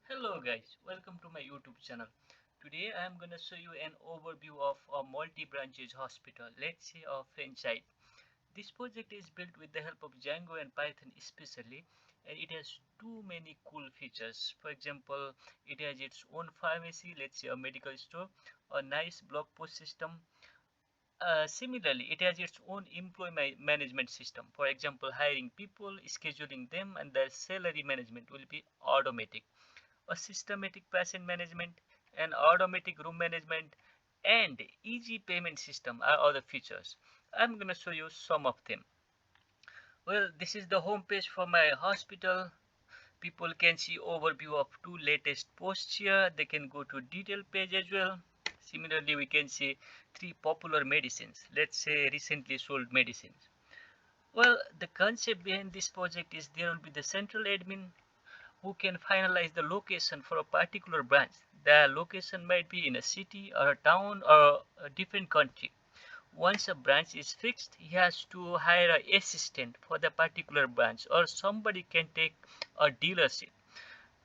Hello guys, welcome to my YouTube channel. Today I am gonna show you an overview of a multi-branches hospital, let's say a franchise. This project is built with the help of Django and Python especially, and it has too many cool features. For example, it has its own pharmacy, let's say a medical store, a nice blog post system. Similarly, it has its own employee management system. For example, hiring people, scheduling them, and their salary management will be automatic. A systematic patient management, an automatic room management, and easy payment system are other features. I'm going to show you some of them. Well, this is the home page for my hospital. People can see overview of two latest posts here. They can go to detail page as well. Similarly, we can see three popular medicines. Let's say recently sold medicines. Well, the concept behind this project is there will be the central admin who can finalize the location for a particular branch. The location might be in a city or a town or a different country. Once a branch is fixed, he has to hire an assistant for the particular branch, or somebody can take a dealership.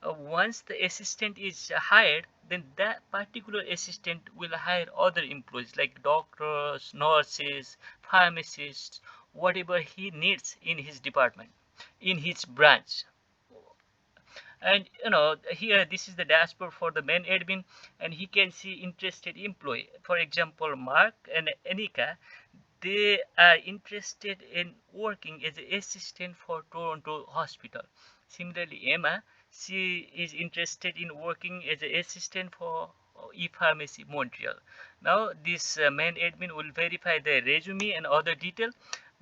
Once the assistant is hired, then that particular assistant will hire other employees like doctors, nurses, pharmacists, whatever he needs in his department, in his branch. And here this is the dashboard for the main admin, and he can see interested employee. For example, Mark and Anika, they are interested in working as an assistant for Toronto Hospital. Similarly, Emma, she is interested in working as an assistant for e-pharmacy Montreal. Now this main admin will verify the resume and other detail.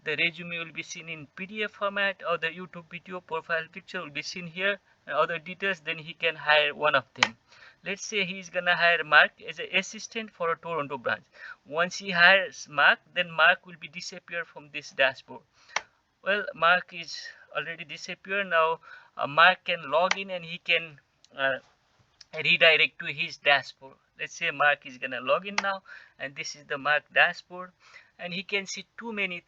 The resume will be seen in PDF format, or the YouTube video profile picture will be seen here, and other details. Then he can hire one of them. Let's say he's gonna hire Mark as an assistant for a Toronto branch. Once he hires Mark, then Mark will be disappear from this dashboard. Well, Mark is already disappeared. Now Mark can log in and he can uh, redirect to his dashboard. Let's say Mark is gonna log in now, and this is the Mark dashboard, and he can see too many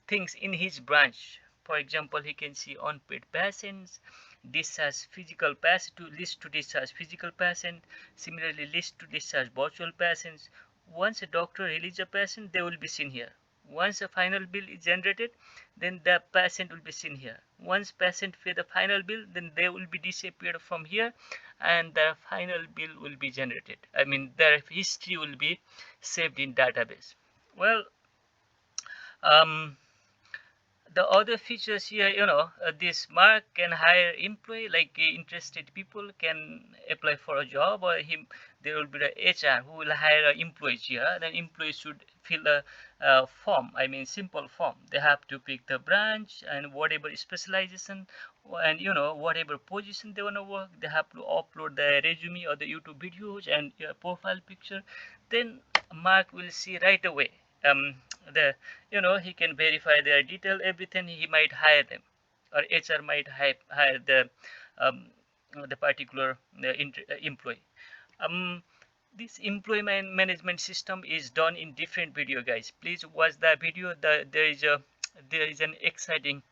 things in his branch. For example, he can see unpaid patients, discharge physical patient, to list to discharge physical patient, similarly list to discharge virtual patients. Once a doctor releases a patient, they will be seen here. Once a final bill is generated, then the patient will be seen here. Once patient pay the final bill, then they will be disappeared from here, and the final bill will be generated. I mean, their history will be saved in database. Well, um, the other features here, this Mark can hire employee, like interested people can apply for a job, or him there will be the HR who will hire employees here. Then employees should fill a form, I mean simple form. They have to pick the branch and whatever specialization, and whatever position they want to work. They have to upload the resume or the YouTube videos and profile picture. Then Mark will see right away, the he can verify their detail, everything. He might hire them, or HR might hire um, the particular employee. um, this employee management system is done in different video, guys. Please watch the video. There is an exciting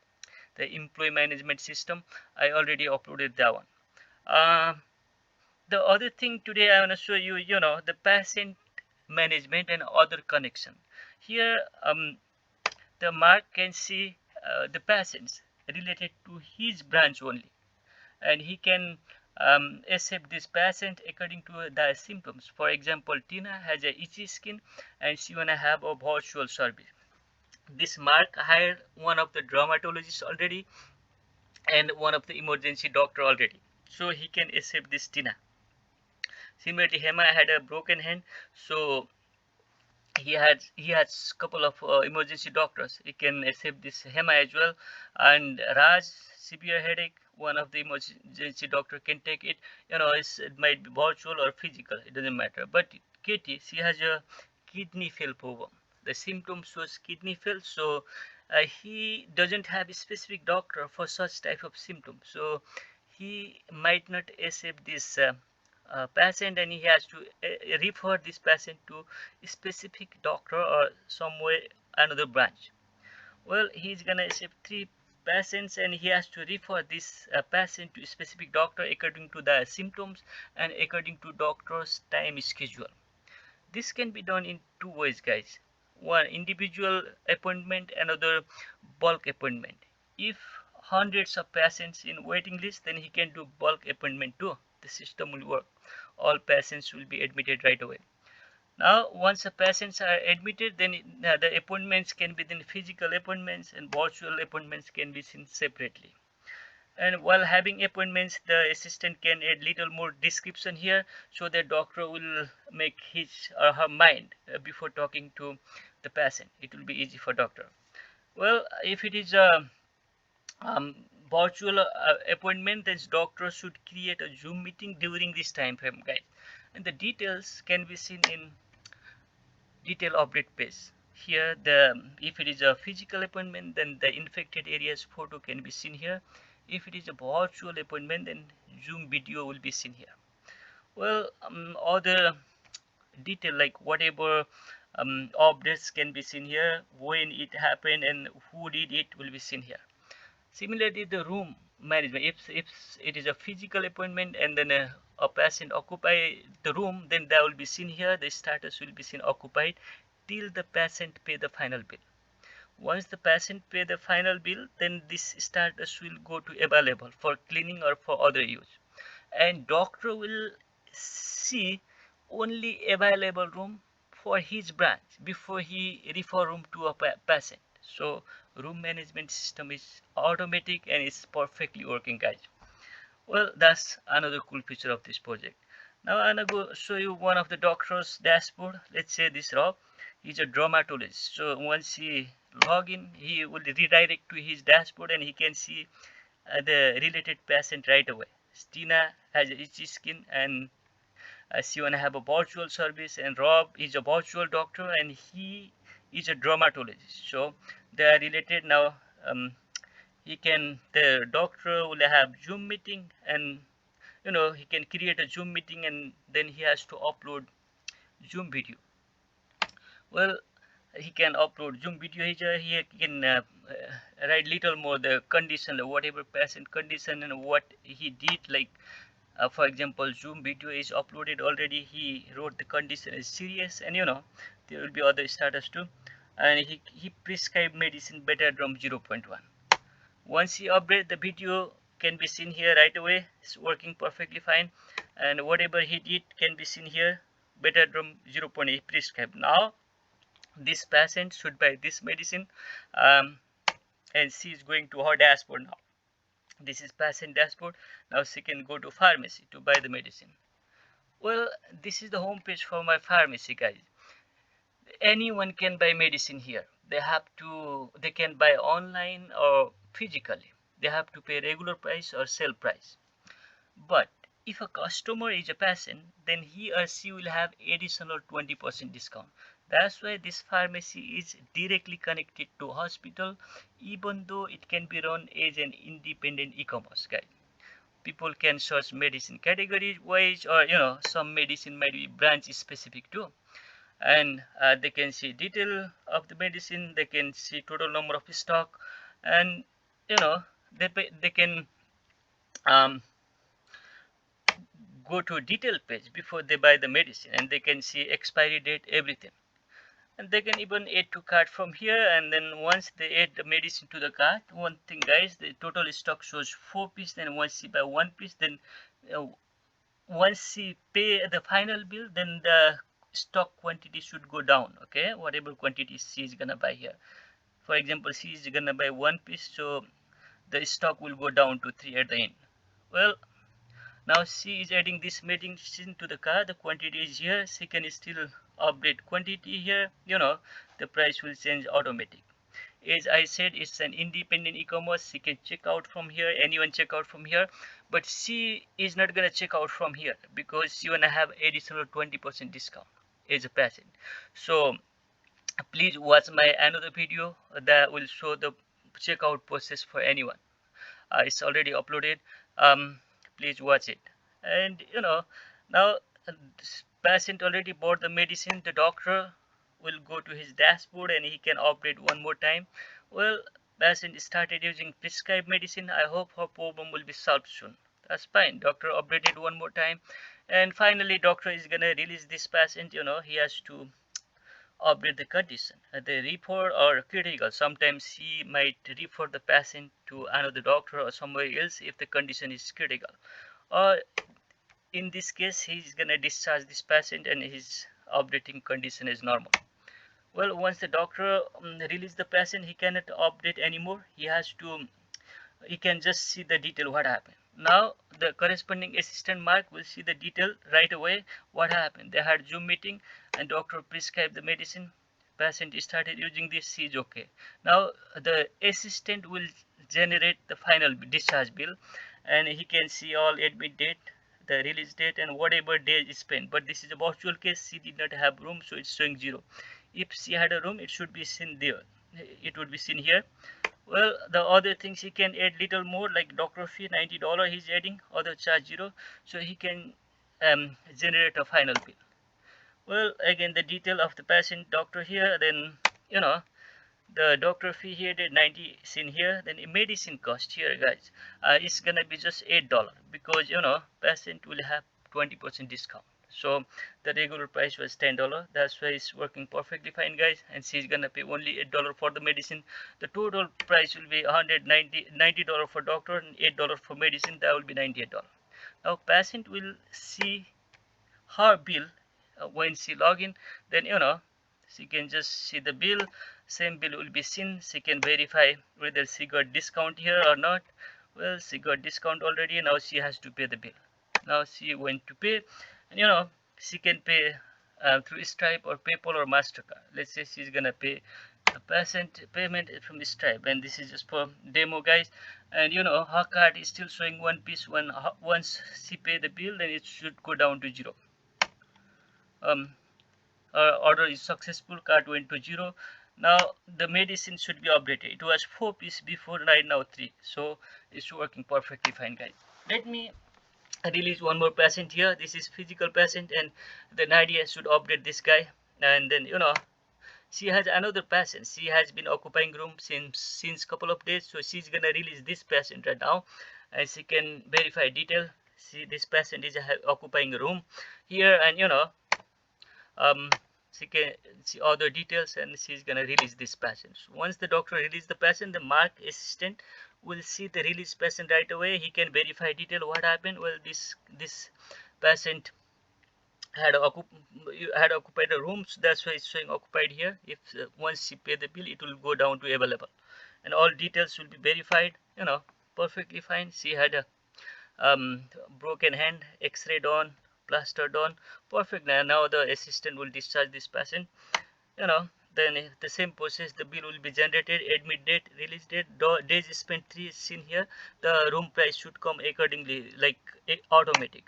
the employee management system. I already uploaded that one. uh, the other thing today I want to show you, the patient management and other connection. Here the Mark can see the patients related to his branch only, and he can accept this patient according to the symptoms. For example, Tina has a itchy skin and she wanna have a virtual survey. This Mark hired one of the dermatologists already and one of the emergency doctor already, so he can accept this Tina. Similarly, Hema had a broken hand, so he has couple of emergency doctors. He can accept this Hema as well. And Raj, severe headache, one of the emergency doctor can take it. It might be virtual or physical, it doesn't matter. But Katie, she has a kidney fail problem. The symptom shows kidney fail, so he doesn't have a specific doctor for such type of symptom, so he might not accept this patient, and he has to refer this patient to a specific doctor or somewhere another branch. Well, he's gonna accept three patients, and he has to refer this patient to a specific doctor according to the symptoms and according to doctor's time schedule. This can be done in two ways, guys. One, individual appointment, another bulk appointment. If hundreds of patients in waiting list, then he can do bulk appointment too. The system will work. All patients will be admitted right away. Now, once the patients are admitted, then the appointments can be then physical appointments and virtual appointments can be seen separately. And while having appointments, the assistant can add little more description here so the doctor will make his or her mind before talking to the patient. It will be easy for doctor. Well, if it is a virtual appointment, then doctor should create a Zoom meeting during this time frame, guys. And the details can be seen in detail update page. Here, if it is a physical appointment, then the infected areas photo can be seen here. If it is a virtual appointment, then Zoom video will be seen here. Well, other detail like whatever updates can be seen here, when it happened and who did it will be seen here. Similarly, the room management, if it is a physical appointment and then a patient occupy the room, then that will be seen here. The status will be seen occupied till the patient pay the final bill. Once the patient pay the final bill, then this status will go to available for cleaning or for other use. And doctor will see only available room for his branch before he refer room to a patient. So room management system is automatic and it's perfectly working, guys. Well, that's another cool feature of this project. Now I'm gonna go show you one of the doctor's dashboard. Let's say this Rob, he's a dermatologist. So once he log in, he will redirect to his dashboard and he can see the related patient right away. Stina has itchy skin and she wanna have a virtual service, and Rob is a virtual doctor and he is a dermatologist. So they are related now. The doctor will have Zoom meeting, and he can create a Zoom meeting and then he has to upload Zoom video. Well, he can upload Zoom video here. He can write little more the condition, whatever patient condition and what he did, like for example, Zoom video is uploaded already. He wrote the condition is serious, and there will be other status too. And he prescribed medicine Betadrom 0.1. Once he update, the video can be seen here right away. It's working perfectly fine, and whatever he did can be seen here. Betadrom 0.8 prescribed. Now this patient should buy this medicine, and she is going to her dashboard now. This is patient dashboard. Now she can go to pharmacy to buy the medicine. Well, this is the home page for my pharmacy, guys. Anyone can buy medicine here. They can buy online or physically. They have to pay regular price or sale price. But if a customer is a patient, then he or she will have additional 20% discount. That's why this pharmacy is directly connected to hospital, even though it can be run as an independent e-commerce, guys. People can search medicine category wise, or some medicine might be branch specific too, and they can see detail of the medicine. They can see total number of stock, and they can go to detail page before they buy the medicine, and they can see expiry date, everything. And they can even add to cart from here, and then once they add the medicine to the cart, one thing, guys, the total stock shows 4 pieces. Then once you buy 1 piece, then once you pay the final bill, then the stock quantity should go down. Okay, whatever quantity she is gonna buy here. For example, she is gonna buy 1 piece, so the stock will go down to 3 at the end. Well, now she is adding this medicine to the cart. The quantity is here. She can still update quantity here. The price will change automatic. As I said, it's an independent e-commerce. She can check out from here. Anyone check out from here, but she is not gonna check out from here because she wanna have additional 20% discount as a patient. So please watch my another video that will show the checkout process for anyone. It's already uploaded. Please watch it. And now this patient already bought the medicine. The doctor will go to his dashboard and he can update one more time. Well, Patient started using prescribed medicine. I hope her problem will be solved soon. That's fine. Doctor updated one more time, and finally, doctor is gonna release this patient. He has to update the condition. The report or critical. Sometimes he might refer the patient to another doctor or somewhere else if the condition is critical. Or in this case, he's gonna discharge this patient and his updating condition is normal. Well, once the doctor release the patient, he cannot update anymore. He can just see the detail what happened. Now the corresponding assistant Mark will see the detail right away what happened. They had Zoom meeting and doctor prescribed the medicine. Patient started using this, he is okay. Now the assistant will generate the final discharge bill and he can see all admit date, the release date and whatever day is spent. But this is a virtual case, she did not have room, so it's showing 0. If she had a room, it should be seen there. It would be seen here. Well, the other things he can add little more, like doctor fee $90 he's adding, other charge 0, so he can generate a final bill. Well, again the detail of the patient doctor here, then the doctor fee here, the 90 is in here, then medicine cost here, guys, it's gonna be just $8 because patient will have 20% discount. So the regular price was $10. That's why it's working perfectly fine, guys, and she's gonna pay only $8 for the medicine. The total price will be $90 for doctor and $8 for medicine. That will be $98. Now patient will see her bill when she log in, then she can just see the bill, same bill will be seen. She can verify whether she got discount here or not. Well, she got discount already, now she has to pay the bill. Now she went to pay, and she can pay through Stripe or PayPal or MasterCard. Let's say she's gonna pay a percent payment from Stripe, and this is just for demo, guys. And her card is still showing one piece. Once she pay the bill, then it should go down to 0. Order is successful, card went to 0. Now the medicine should be updated. It was 4 pieces before, right now 3, so it's working perfectly fine, guys. Let me release one more patient here. This is physical patient, and the Nadia should update this guy. And then she has another patient. She has been occupying room since couple of days, so she's gonna release this patient right now, and she can verify detail. See, this patient is occupying a room here, and um, she can see all the details, and she's gonna release this patient. So once the doctor release the patient, the Mark assistant will see the release patient right away. He can verify detail what happened. Well, this patient had occupied a room, so that's why it's showing occupied here. If once she pay the bill, it will go down to available, and all details will be verified. Perfectly fine. She had a broken hand, x-ray done, plaster done, perfect. Now the assistant will discharge this patient. Then the same process, the bill will be generated, admit date, release date, days spent 3 is seen here. The room price should come accordingly, like automatic.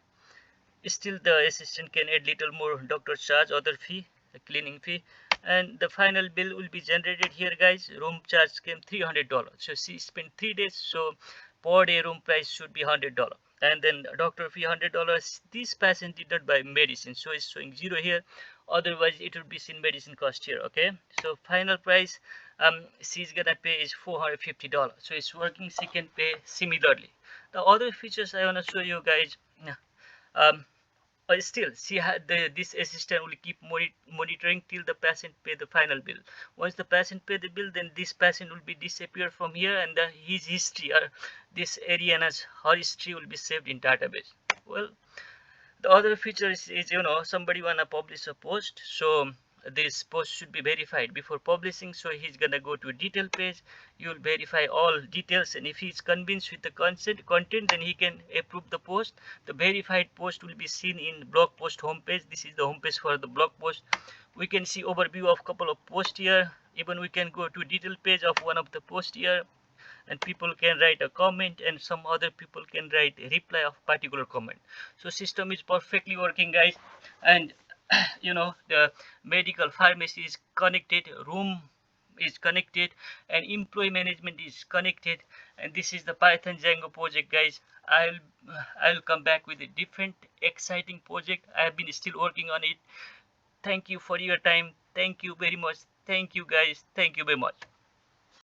Still the assistant can add little more doctor charge, other fee, the cleaning fee, and the final bill will be generated here, guys. Room charge came $300, so she spent 3 days, so per day room price should be $100, and then doctor fee $100. This patient did not buy medicine, so it's showing 0 here, otherwise it would be seen medicine cost here. Okay, so final price she's gonna pay is $450, so it's working. She can pay similarly. The other features I want to show you guys, um, still she had this assistant will keep monitoring till the patient pay the final bill. Once the patient pay the bill, then this patient will be disappear from here, and his history, or this Ariana's her history, will be saved in database. Well, the other feature is somebody wanna publish a post, so this post should be verified before publishing. So he's gonna go to detail page, you'll verify all details, and if he's convinced with the content, then he can approve the post. The verified post will be seen in blog post homepage. This is the homepage for the blog post. We can see overview of couple of posts here. Even we can go to detail page of one of the post here, and people can write a comment, and some other people can write a reply of particular comment. So system is perfectly working, guys. And the medical pharmacy is connected, room is connected, and employee management is connected. And this is the Python Django project, guys. I'll come back with a different exciting project. I have been still working on it. Thank you for your time. Thank you very much. Thank you, guys. Thank you very much.